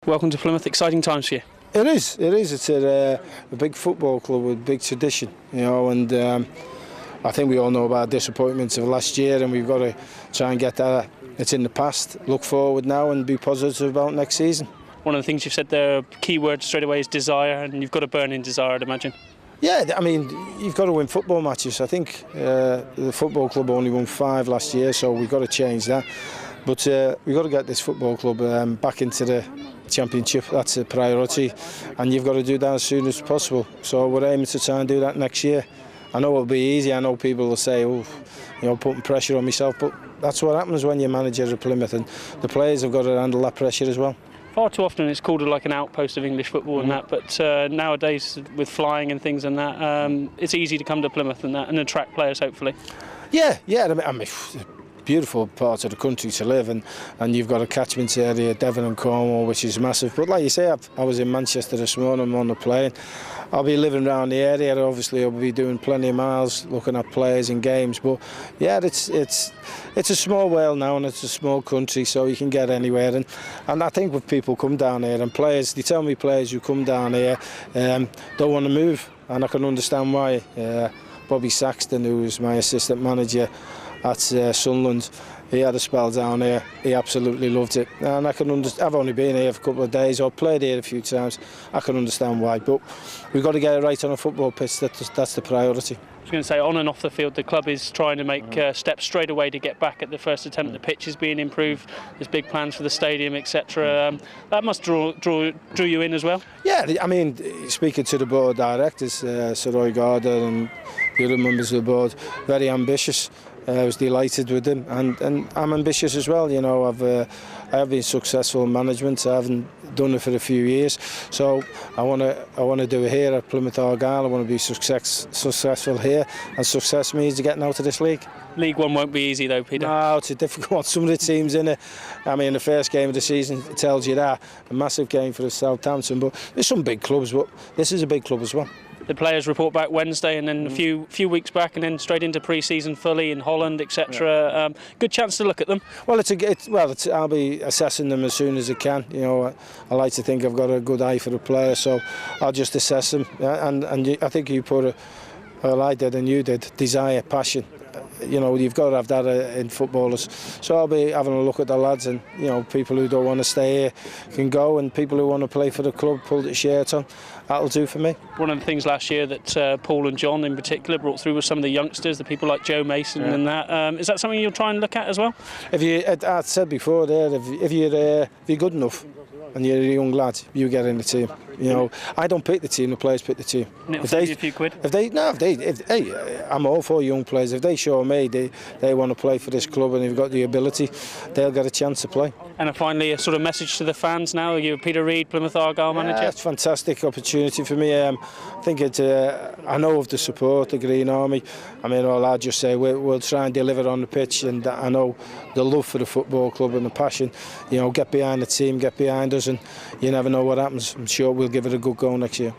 welcome to Plymouth. Exciting times for you. It is. It's a big football club with big tradition, and I think we all know about disappointments of last year, and we've got to try and get that. It's in the past. Look forward now and be positive about next season. One of the things you've said there, key word straight away, is desire, and you've got a burning desire, I'd imagine. Yeah, I mean, you've got to win football matches. I think the football club only won 5 last year, so we've got to change that. But we've got to get this football club back into the Championship. That's a priority, and you've got to do that as soon as possible. So we're aiming to try and do that next year. I know it'll be easy. I know people will say, "Oh, putting pressure on myself," but that's what happens when you're manager of Plymouth, and the players have got to handle that pressure as well. Far too often it's called like an outpost of English football and that, but nowadays with flying and things and that, it's easy to come to Plymouth and that and attract players, hopefully. Yeah. I mean, beautiful part of the country to live in, and you've got a catchment area, Devon and Cornwall, which is massive. But like you say, I was in Manchester this morning. I'm on the plane. I'll be living around the area. Obviously, I'll be doing plenty of miles, looking at players and games. But yeah, it's a small world now, and it's a small country, so you can get anywhere. And I think when people come down here, and players, they tell me players who come down here don't want to move, and I can understand why. Bobby Saxton, who was my assistant manager at Sunderland, he had a spell down here. He absolutely loved it, and I can understand. I've only been here for a couple of days. I've played here a few times. I can understand why, but we've got to get it right on a football pitch. That's the priority. I was going to say, on and off the field, the club is trying to make steps straight away to get back at the first attempt. The pitch is being improved. There's big plans for the stadium, etc. That must draw you in as well. Yeah, I mean, speaking to the board directors, Sir Reid and the other members of the board, very ambitious. I was delighted with them, and I'm ambitious as well. I have been successful in management. I haven't done it for a few years, so I want to do it here at Plymouth Argyle. I want to be successful here, and success means getting out of this league. League One won't be easy though, Peter. No, it's a difficult one. Some of the teams in it, I mean, the first game of the season tells you that. A massive game for the Southampton, but there's some big clubs, but this is a big club as well. The players report back Wednesday, and then a few weeks back, and then straight into pre-season fully in Holland, etc. Good chance to look at them. Well, I'll be assessing them as soon as I can. I like to think I've got a good eye for the player, so I'll just assess them. And I think you put well, I did and you did, desire, passion. You've got to have that in footballers. So I'll be having a look at the lads, and people who don't want to stay here can go, and people who want to play for the club, pull the shirt on. That'll do for me. One of the things last year that Paul and John in particular brought through was some of the youngsters, the people like Joe Mason and that. Is that something you'll try and look at as well? I said before there, if you're good enough and you're a young lad, you get in the team. I don't pick the team; the players pick the team. It'll save you a few quid. I'm all for young players. If they show me they want to play for this club and they've got the ability, they'll get a chance to play. And finally, a sort of message to the fans now. You're Peter Reid, Plymouth Argyle manager. It's a fantastic opportunity for me. I think I know of the support, the Green Army. I mean, I'll just say we'll try and deliver on the pitch, and I know the love for the football club and the passion. Get behind the team, get behind us, and you never know what happens. I'm sure we'll give it a good go next year.